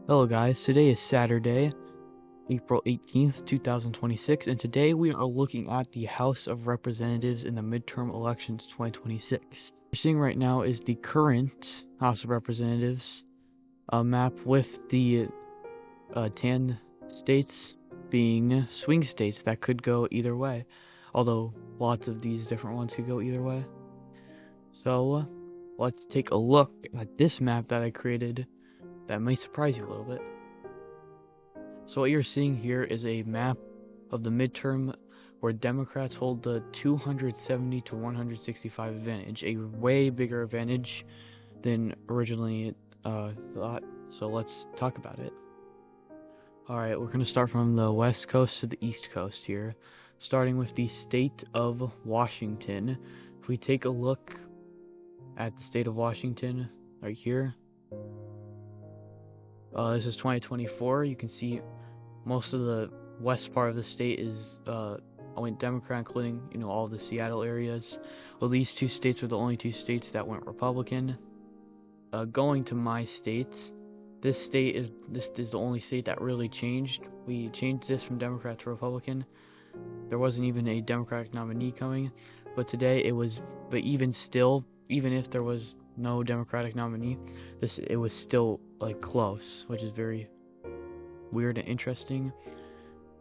Hello guys, today is Saturday, April 18th, 2026, and today we are looking at the House of Representatives in the midterm elections 2026. What we're seeing right now is the current House of Representatives map with the 10 states being swing states that could go either way, although lots of these different ones could go either way. So let's take a look at this map that I created that may surprise you a little bit. So what you're seeing here is a map of the midterm where Democrats hold the 270 to 165 advantage, a way bigger advantage than originally thought. So let's talk about it. Alright, we're going to start from the west coast to the east coast here, starting with the state of Washington. If we take a look at the state of Washington right here, this is 2024. You can see most of the west part of the state is went Democrat, including all the Seattle areas. Well, these two states were the only two states that went Republican. Going to my state, this is the only state that really changed. We changed this from Democrat to Republican. There wasn't even a Democratic nominee coming, but today it was. But even still, even if there was no Democratic nominee, it was still like close, which is very weird and interesting,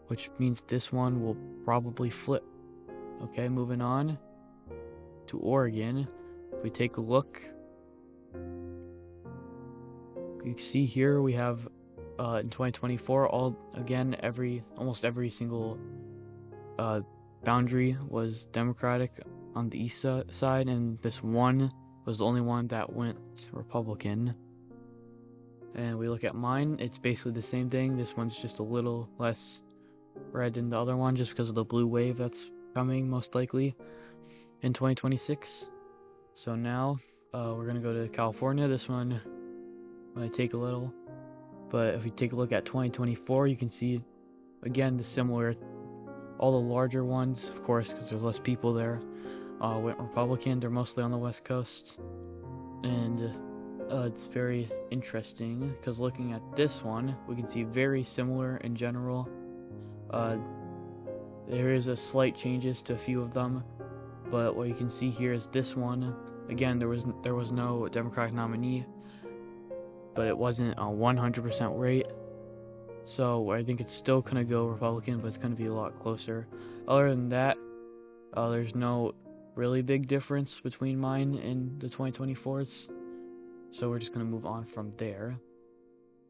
which means this one will probably flip. Okay, moving on to Oregon. If we take a look, you see here we have in 2024 almost every single boundary was Democratic on the east side, and this one was the only one that went Republican. And we look at mine, it's basically the same thing. This one's just a little less red than the other one just because of the blue wave that's coming most likely in 2026. So now we're gonna go to California. This one might take a little, but if we take a look at 2024, you can see again the similar, all the larger ones, of course, because there's less people there, went Republican. They're mostly on the west coast, and it's very interesting because looking at this one, we can see very similar in general. There is a slight changes to a few of them, but what you can see here is this one. Again, there was no Democratic nominee, but it wasn't a 100% rate. So I think it's still gonna go Republican, but it's gonna be a lot closer. Other than that, there's no really big difference between mine and the 2024s. So we're just going to move on from there.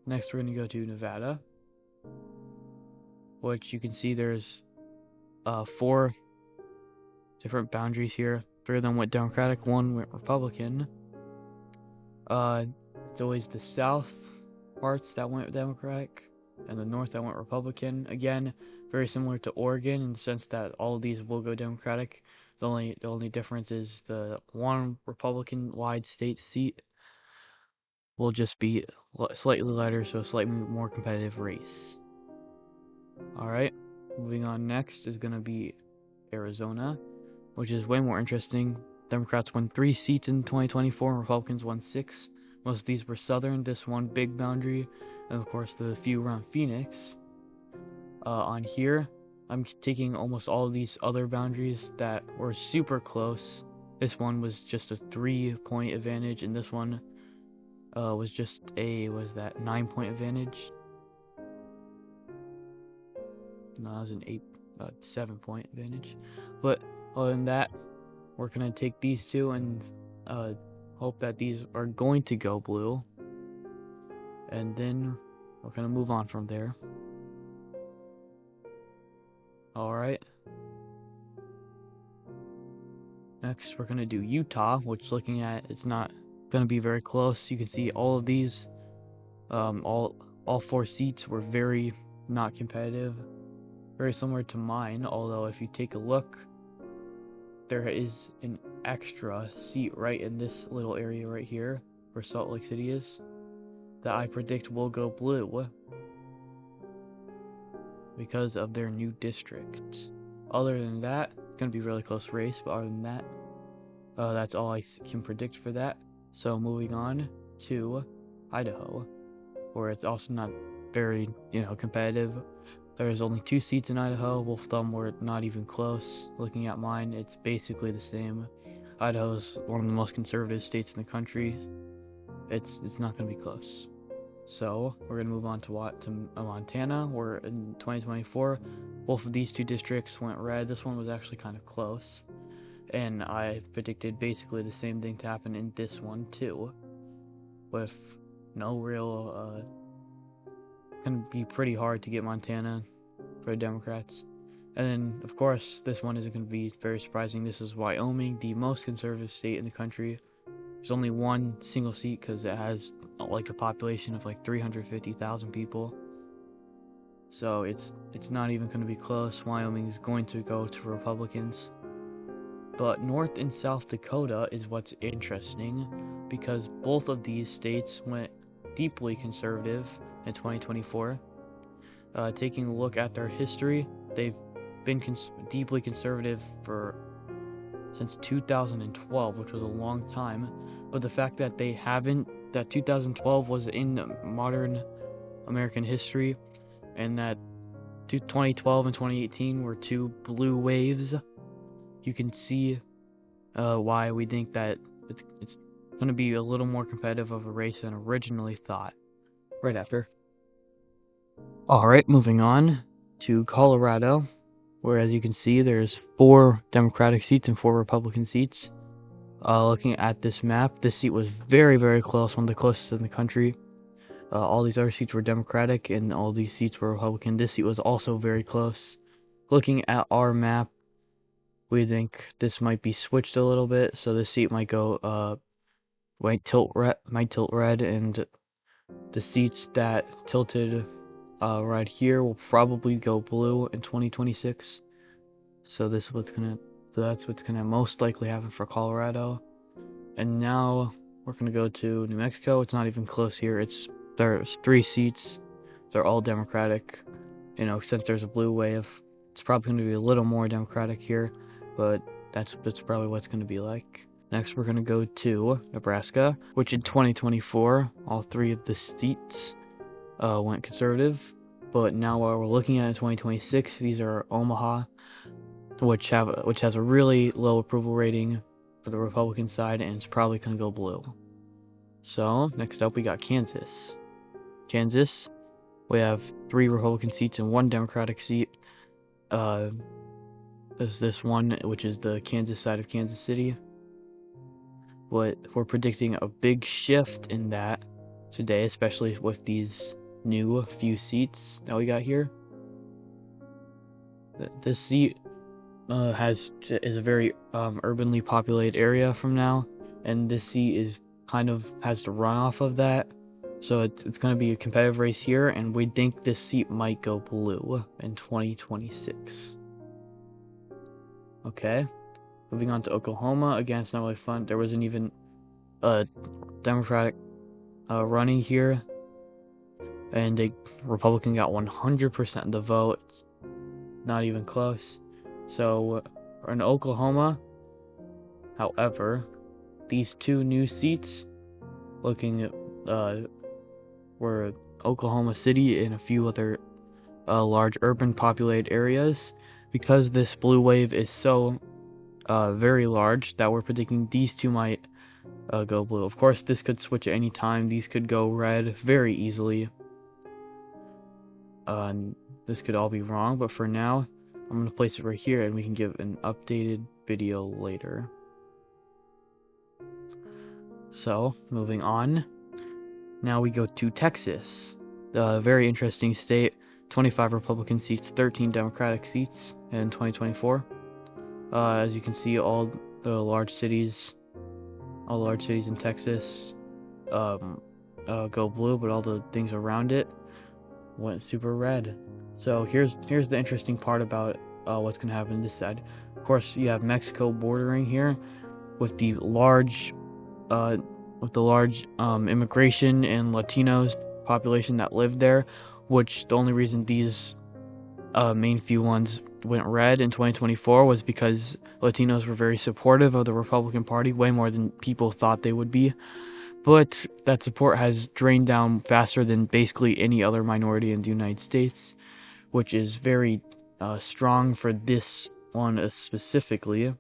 Next, we're going to go to Nevada, which you can see there's 4 different boundaries here. 3 of them went Democratic, 1 went Republican. It's always the south parts that went Democratic and the north that went Republican. Again, very similar to Oregon in the sense that all of these will go Democratic. The only difference is the one Republican-wide state seat will just be slightly lighter, so a slightly more competitive race. Alright, moving on, next is going to be Arizona, which is way more interesting. Democrats won 3 seats in 2024 and Republicans won 6. Most of these were southern, this one big boundary, and of course the few around Phoenix. On here, I'm taking almost all of these other boundaries that were super close. This one was just a 3-point advantage, and this one was just a 9-point advantage. No, that was an 7-point advantage. But other than that, we're gonna take these two and hope that these are going to go blue, and then we're gonna move on from there. Alright, next we're gonna do Utah, which looking at it's not gonna be very close. You can see all of these, all 4 seats were very not competitive, very similar to mine, although if you take a look, there is an extra seat right in this little area right here where Salt Lake City is that I predict will go blue because of their new district. Other than that, it's gonna be a really close race, but other than that, that's all I can predict for that. So moving on to Idaho. where it's also not very, competitive. There's only 2 seats in Idaho. Both of them were not even close. Looking at mine, it's basically the same. Idaho's one of the most conservative states in the country. It's not going to be close. So we're going to move on to Montana, where in 2024, both of these 2 districts went red. This one was actually kind of close, and I predicted basically the same thing to happen in this one too, with no real, going to be pretty hard to get Montana for the Democrats. And then, of course, this one isn't going to be very surprising. This is Wyoming, the most conservative state in the country. There's only one single seat because it has like a population of like 350,000 people. So it's not even going to be close. Wyoming is going to go to Republicans. But North and South Dakota is what's interesting, because both of these states went deeply conservative in 2024. Taking a look at their history, they've been deeply conservative since 2012, which was a long time. But the fact that that 2012 was in modern American history, and that 2012 and 2018 were 2 blue waves, you can see why we think that it's going to be a little more competitive of a race than originally thought. Right after. Alright, moving on to Colorado, where, as you can see, there's 4 Democratic seats and 4 Republican seats. Looking at this map, this seat was very, very close, one of the closest in the country. All these other seats were Democratic, and all these seats were Republican. This seat was also very close. Looking at our map, we think this might be switched a little bit, so this seat might go, might tilt red, and the seats that tilted right here will probably go blue in 2026. So that's what's gonna most likely happen for Colorado. And now we're gonna go to New Mexico. It's not even close here. There's 3 seats. They're all Democratic. Since there's a blue wave, it's probably gonna be a little more Democratic here, but that's probably what's gonna be like. Next, we're gonna go to Nebraska, which in 2024, all 3 of the seats went conservative. But now while we're looking at 2026, these are Omaha, which has a really low approval rating for the Republican side, and it's probably going to go blue. So next up, we got Kansas. We have 3 Republican seats and 1 Democratic seat. There's this one, which is the Kansas side of Kansas City. But we're predicting a big shift in that today, especially with these new few seats that we got here. This seat is a very urbanly populated area from now, and this seat has to run off of that, so it's going to be a competitive race here, and we think this seat might go blue in 2026. Okay, moving on to Oklahoma. Again, it's not really fun. There wasn't even a Democratic running here, and a Republican got 100% of the vote. It's not even close. So in Oklahoma, however, these 2 new seats, looking at were Oklahoma City and a few other large urban populated areas. Because this blue wave is so very large, that we're predicting these 2 might go blue. Of course, this could switch at any time. These could go red very easily. This could all be wrong, but for now, I'm going to place it right here, and we can give an updated video later. So, moving on. Now we go to Texas. A very interesting state. 25 Republican seats, 13 Democratic seats in 2024. As you can see, all the large cities in Texas go blue, but all the things around it went super red. So here's the interesting part about what's going to happen this side. Of course, you have Mexico bordering here with the large immigration and Latinos population that live there, which the only reason these main few ones went red in 2024 was because Latinos were very supportive of the Republican Party, way more than people thought they would be. but that support has drained down faster than basically any other minority in the United States, which is very strong for this one specifically. In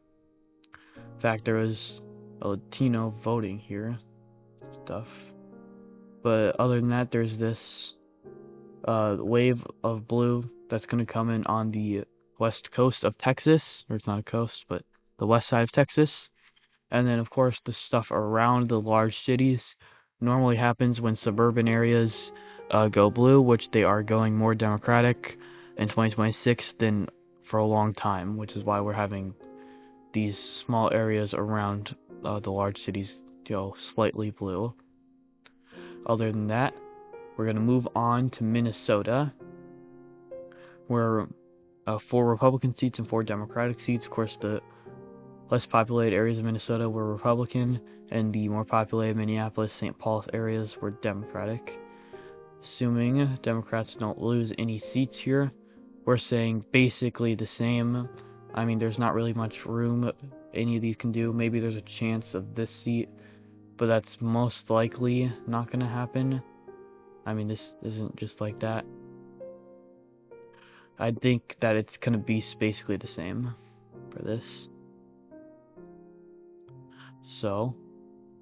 fact, there was a Latino voting here, stuff. But other than that, there's this wave of blue that's going to come in on the west coast of Texas, or it's not a coast, but the west side of Texas. And then, of course, the stuff around the large cities normally happens when suburban areas go blue, which they are going more Democratic in 2026 than for a long time, which is why we're having these small areas around the large cities go slightly blue. Other than that, we're going to move on to Minnesota, where 4 Republican seats and 4 Democratic seats. Of course, the less populated areas of Minnesota were Republican, and the more populated Minneapolis, St. Paul areas were Democratic. Assuming Democrats don't lose any seats here, we're saying basically the same. I mean, there's not really much room any of these can do. Maybe there's a chance of this seat, but that's most likely not going to happen. I mean, this isn't just like that. I think that it's going to be basically the same for this. So,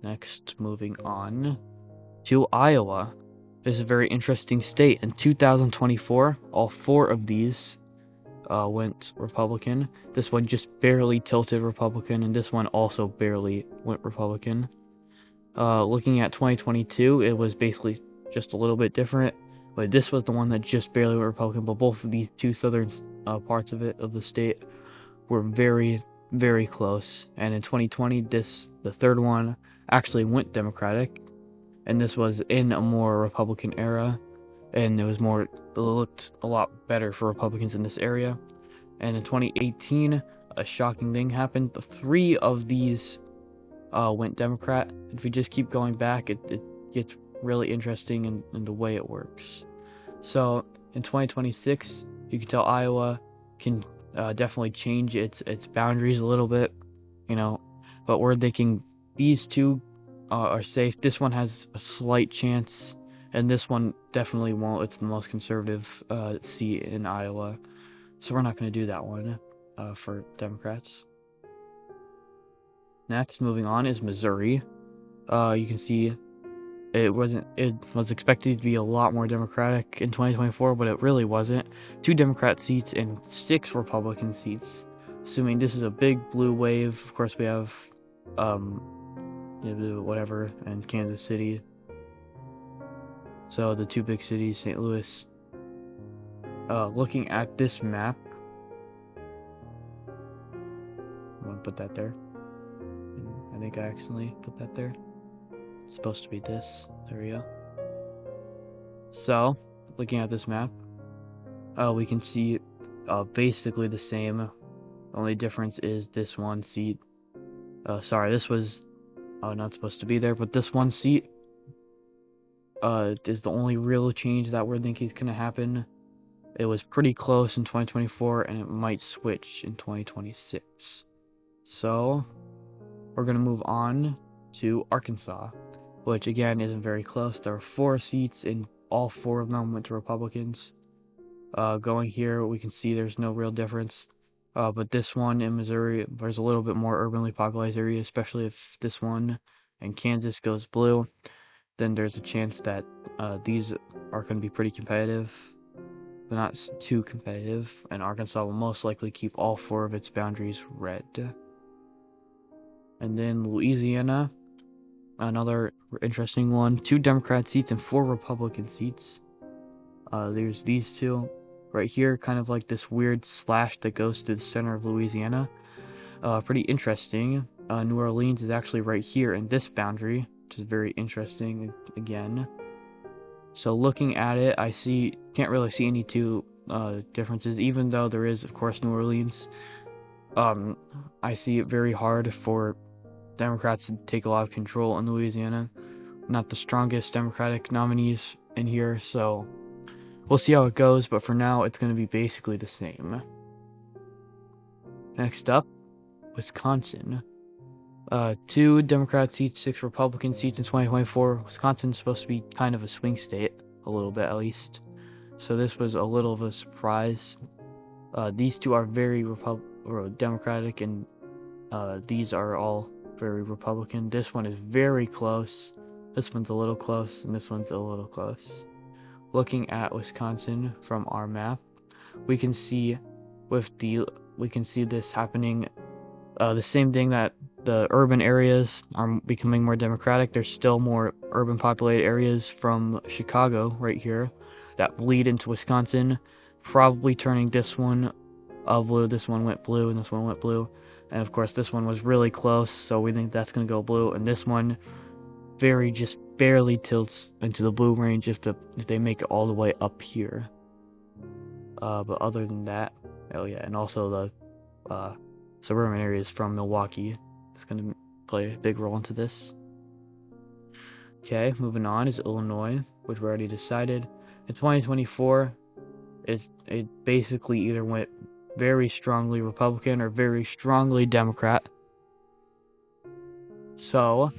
next, moving on to Iowa. This is a very interesting state. In 2024, all 4 of these went Republican. This one just barely tilted Republican, and this one also barely went Republican. Looking at 2022, it was basically just a little bit different, but this was the one that just barely went Republican. But both of these 2 southern parts of the state were very, very close. And in 2020, the third one actually went Democratic, and this was in a more Republican era, and it looked a lot better for Republicans in this area. And in 2018, a shocking thing happened. The 3 of these went Democrat. If we just keep going back, it gets really interesting in the way it works. So in 2026, you can tell Iowa can definitely change its boundaries a little bit, but we're thinking these 2 are safe. This one has a slight chance, and this one definitely won't. It's the most conservative seat in Iowa, so we're not going to do that one for Democrats. Next, moving on, is Missouri. You can see it was expected to be a lot more Democratic in 2024, but it really wasn't. 2 Democrat seats and 6 Republican seats. Assuming this is a big blue wave, of course we have whatever, and Kansas City. So the 2 big cities, St. Louis. Looking at this map, I'm gonna put that there. I think I accidentally put that there. It's supposed to be this. There we go. So, looking at this map, we can see basically the same. The only difference is this one seat. Sorry, this was not supposed to be there, but this one seat is the only real change that we're thinking is going to happen. It was pretty close in 2024, and it might switch in 2026. So, we're going to move on to Arkansas, which again isn't very close. There are 4 seats, and all 4 of them went to Republicans. Going here, we can see there's no real difference. But this one in Missouri, there's a little bit more urbanly populated area, especially if this one in Kansas goes blue, then there's a chance that these are going to be pretty competitive, but not too competitive, and Arkansas will most likely keep all 4 of its boundaries red. And then Louisiana, another interesting one. 2 Democrat seats and 4 Republican seats. There's these 2 right here, kind of like this weird slash that goes to the center of Louisiana. Pretty interesting. New Orleans is actually right here in this boundary, which is very interesting again. So looking at it, can't really see any 2 differences, even though there is, of course, New Orleans. I see it very hard for Democrats to take a lot of control in Louisiana. Not the strongest Democratic nominees in here, so we'll see how it goes, but for now, it's going to be basically the same. Next up, Wisconsin. 2 Democrat seats, 6 Republican seats in 2024. Wisconsin's supposed to be kind of a swing state, a little bit at least. So this was a little of a surprise. These two are very Democratic, and these are all very Republican. This one is very close. This one's a little close, and this one's a little close. Looking at Wisconsin from our map, we can see this happening. The same thing that the urban areas are becoming more Democratic. There's still more urban populated areas from Chicago right here that bleed into Wisconsin, probably turning this one blue. This one went blue, and this one went blue. And of course, this one was really close, so we think that's going to go blue. And this one just barely tilts into the blue range if they make it all the way up here. But other than that, oh yeah, and also the suburban areas from Milwaukee is going to play a big role into this. Okay, moving on is Illinois, which we already decided. In 2024, it basically either went very strongly Republican or very strongly Democrat. So,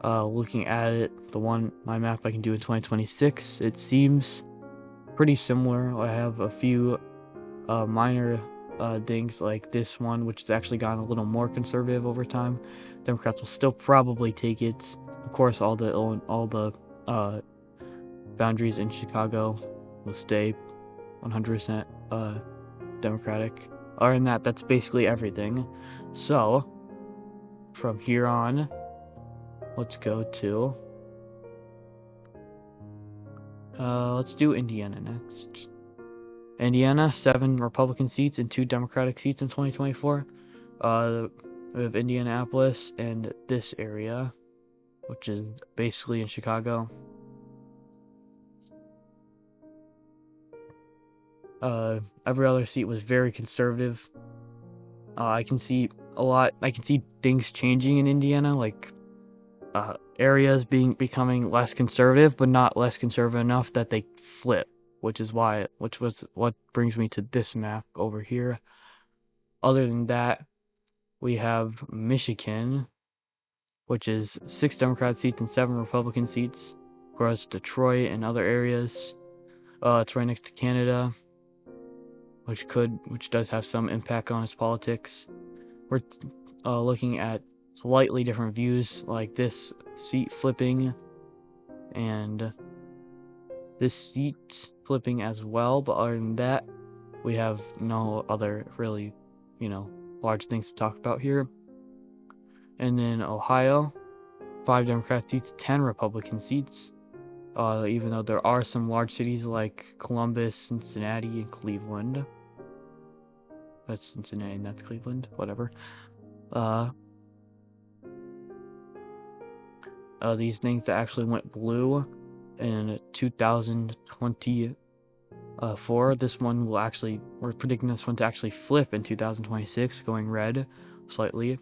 looking at it, my map I can do in 2026, it seems pretty similar. I have a few minor things like this one, which has actually gotten a little more conservative over time. Democrats will still probably take it. Of course, all the boundaries in Chicago will stay 100% Democratic. Other than that, that's basically everything. So, from here on, let's go to let's do Indiana next. Indiana, 7 Republican seats and 2 Democratic seats in 2024. We have Indianapolis and this area, which is basically in Chicago. Every other seat was very conservative. I can see things changing in Indiana, like areas becoming less conservative, but not less conservative enough that they flip, which was what brings me to this map over here. Other than that, we have Michigan, which is 6 Democrat seats and 7 Republican seats. Of course, Detroit and other areas. It's right next to Canada, which does have some impact on its politics. We're looking at slightly different views, like this seat flipping and this seat flipping as well. But other than that, we have no other really, large things to talk about here. And then Ohio, 5 Democrat seats, 10 Republican seats. Even though there are some large cities like Columbus, Cincinnati, and Cleveland. That's Cincinnati and that's Cleveland, whatever. These things that actually went blue in 2024. We're predicting this one to actually flip in 2026, going red slightly,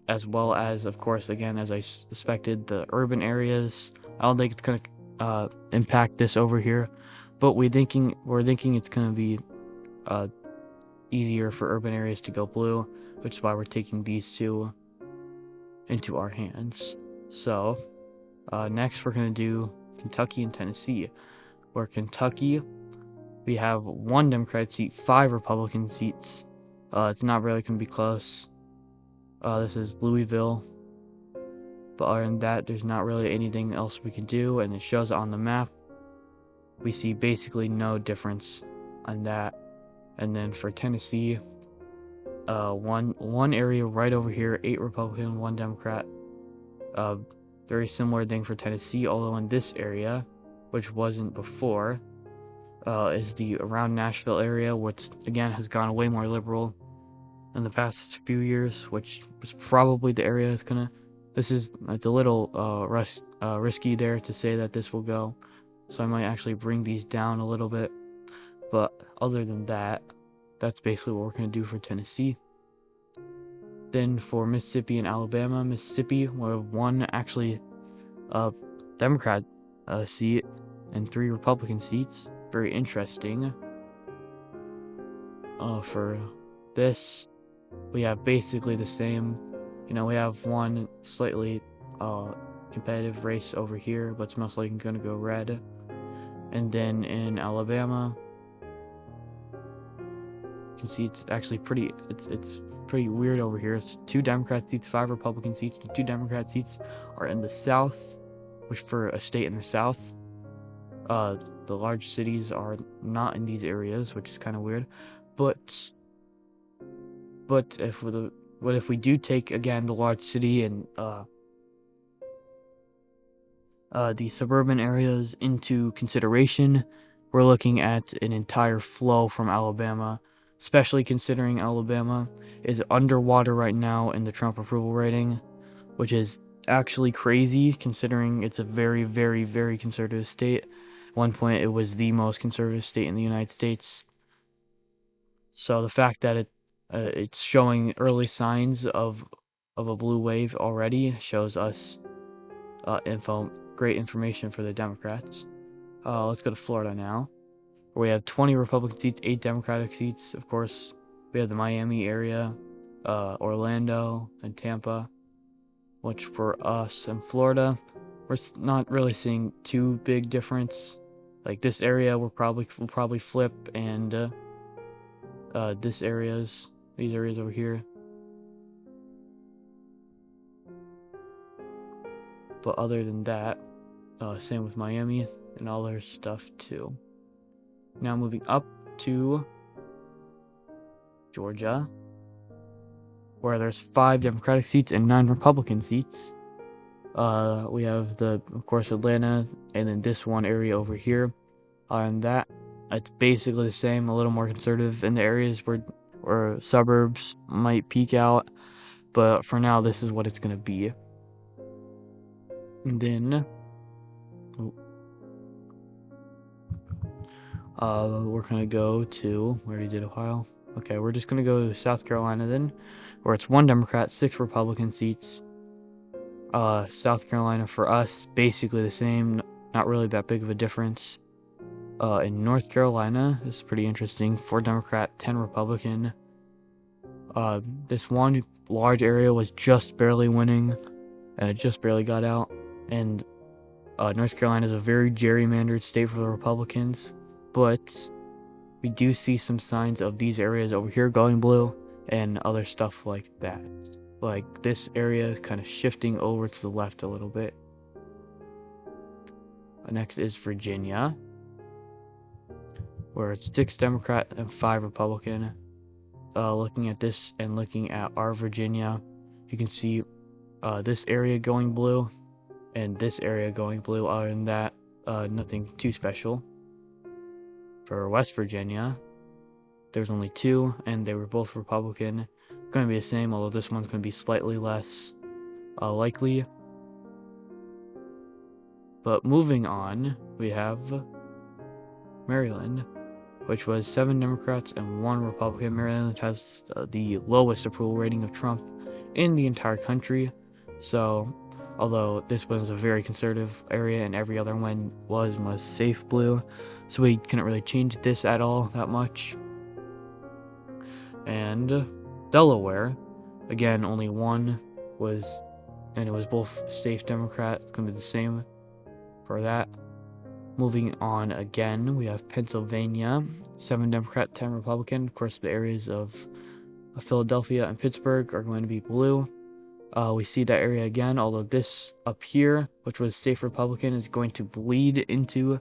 as well as, of course, again, as I suspected, the urban areas. I don't think it's going to impact this over here, but we're thinking it's going to be easier for urban areas to go blue, which is why we're taking these two into our hands. So next we're going to do Kentucky and Tennessee, where Kentucky, we have 1 Democrat seat, 5 Republican seats. It's not really going to be close. This is Louisville, but other than that, there's not really anything else we can do, and it shows it on the map. We see basically no difference on that. And then for Tennessee, one area right over here, 8 Republican, 1 Democrat. Very similar thing for Tennessee, although in this area, which wasn't before, is the around Nashville area, which again has gone way more liberal in the past few years, which was probably the area it's a little risky there to say that this will go, so I might actually bring these down a little bit. But other than that, that's basically what we're going to do for Tennessee. Then for Mississippi and Alabama, Mississippi, we have 1 actually Democrat seat and 3 Republican seats. Very interesting for this. we have basically the same. You know, we have one slightly competitive race over here, but it's most likely going to go red. And then in Alabama, you can see it's actually pretty. It's pretty weird over here. It's 2 Democrat seats, 5 Republican seats. The 2 Democrat seats are in the South, which for a state in the South, the large cities are not in these areas, which is kind of weird. But if we do take again the large city and the suburban areas into consideration, we're looking at an entire flow from Alabama, especially considering Alabama is underwater right now in the Trump approval rating, which is actually crazy considering it's a very, very, very conservative state. At one point, it was the most conservative state in the United States. So the fact that it's showing early signs of a blue wave already shows us great information for the Democrats. Let's go to Florida now, where we have 20 Republican seats, 8 Democratic seats. Of course, we have the Miami area, Orlando, and Tampa, which for us in Florida, we're not really seeing too big difference. Like this area, we'll probably flip, and these areas over here. But other than that, same with Miami and all their stuff too. Now moving up to Georgia, where there's 5 Democratic seats and 9 Republican seats. We have of course, Atlanta, and then this one area over here. And that, it's basically the same, a little more conservative in the areas where suburbs might peak out. But for now, this is what it's going to be. And then we're going to go to, we already did Ohio. Okay, we're just going to go to South Carolina then, where it's 1 Democrat, 6 Republican seats. South Carolina for us, basically the same, not really that big of a difference. In North Carolina, this is pretty interesting, 4 Democrat, 10 Republican. This one large area was just barely winning, and it just barely got out. And North Carolina is a very gerrymandered state for the Republicans, but we do see some signs of these areas over here going blue and other stuff like that. Like this area is kind of shifting over to the left a little bit. Next is Virginia, where it's 6 Democrat and 5 Republican. Looking at this and looking at our Virginia, you can see this area going blue and this area going blue. Other than that, nothing too special. For West Virginia, there's only 2, and they were both Republican. Going to be the same, although this one's going to be slightly less likely. But moving on, we have Maryland, which was 7 Democrats and 1 Republican. Maryland has the lowest approval rating of Trump in the entire country. So, although this was a very conservative area and every other one was safe blue, so we couldn't really change this at all that much. And Delaware, again, only 1 was, and it was both safe Democrat. It's going to be the same for that. Moving on again, we have Pennsylvania, 7 Democrat, 10 Republican. Of course, the areas of Philadelphia and Pittsburgh are going to be blue. We see that area again, although this up here, which was safe Republican, is going to bleed into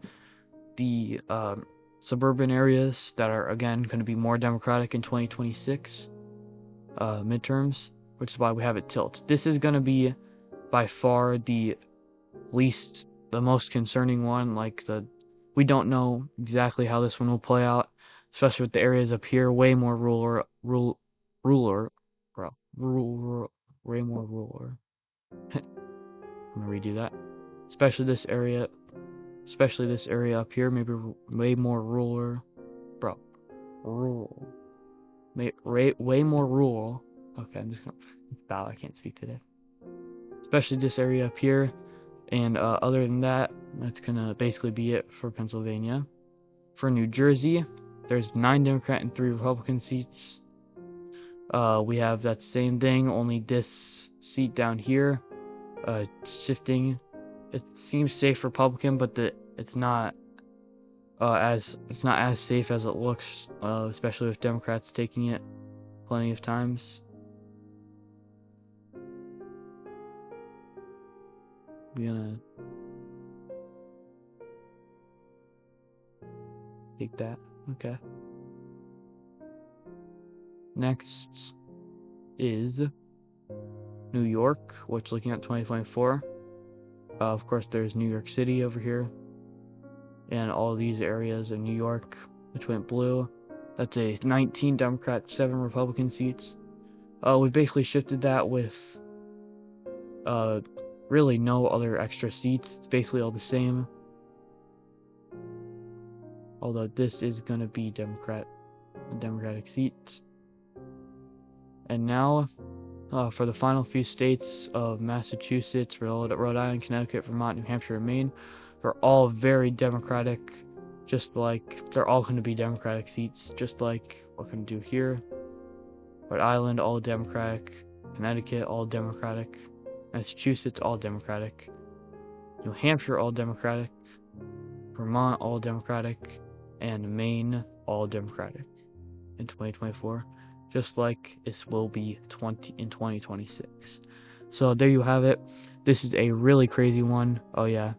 the suburban areas that are, again, going to be more Democratic in 2026 midterms, which is why we have it tilt. This is going to be by far the most concerning one. We don't know exactly how this one will play out, especially with the areas up here, way more ruler. I'm gonna redo that. Especially this area up here, maybe way more rural, way more rural. Okay, I'm just gonna, I can't speak today. Especially this area up here. And other than that, that's gonna basically be it for Pennsylvania. For New Jersey, there's 9 Democrat and 3 Republican seats. We have that same thing, only this seat down here, shifting. It seems safe Republican, but it's not as safe as it looks, especially with Democrats taking it plenty of times. We're gonna take that. Okay. Next is New York, which looking at 2024. Of course, there's New York City over here, and all these areas in New York, which went blue. That's a 19 Democrat, 7 Republican seats. We basically shifted that with really no other extra seats. It's basically all the same. Although this is going to be a Democratic seat. And now, for the final few states of Massachusetts, Rhode Island, Connecticut, Vermont, New Hampshire, and Maine, they're all very Democratic, just like they're all going to be Democratic seats, just like we're going to do here. Rhode Island, all Democratic. Connecticut, all Democratic. Massachusetts, all Democratic. New Hampshire, all Democratic. Vermont, all Democratic. And Maine, all Democratic in 2024. Just like it will be in 2026. So there you have it. This is a really crazy one. Oh yeah,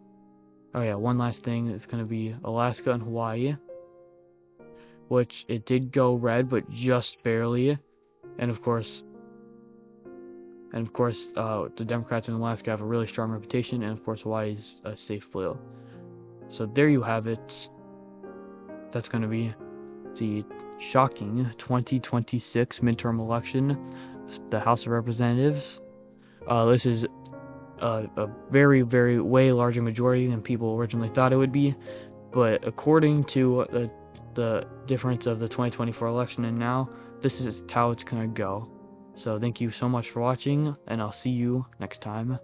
one last thing. It's going to be Alaska and Hawaii, which it did go red, but just barely. And of course, the Democrats in Alaska have a really strong reputation, and of course Hawaii is a safe blue. So there you have it. That's going to be the shocking 2026 midterm election, the House of Representatives. This is a very, very way larger majority than people originally thought it would be, but according to the difference of the 2024 election and now, this is how it's gonna go. So thank you so much for watching, and I'll see you next time.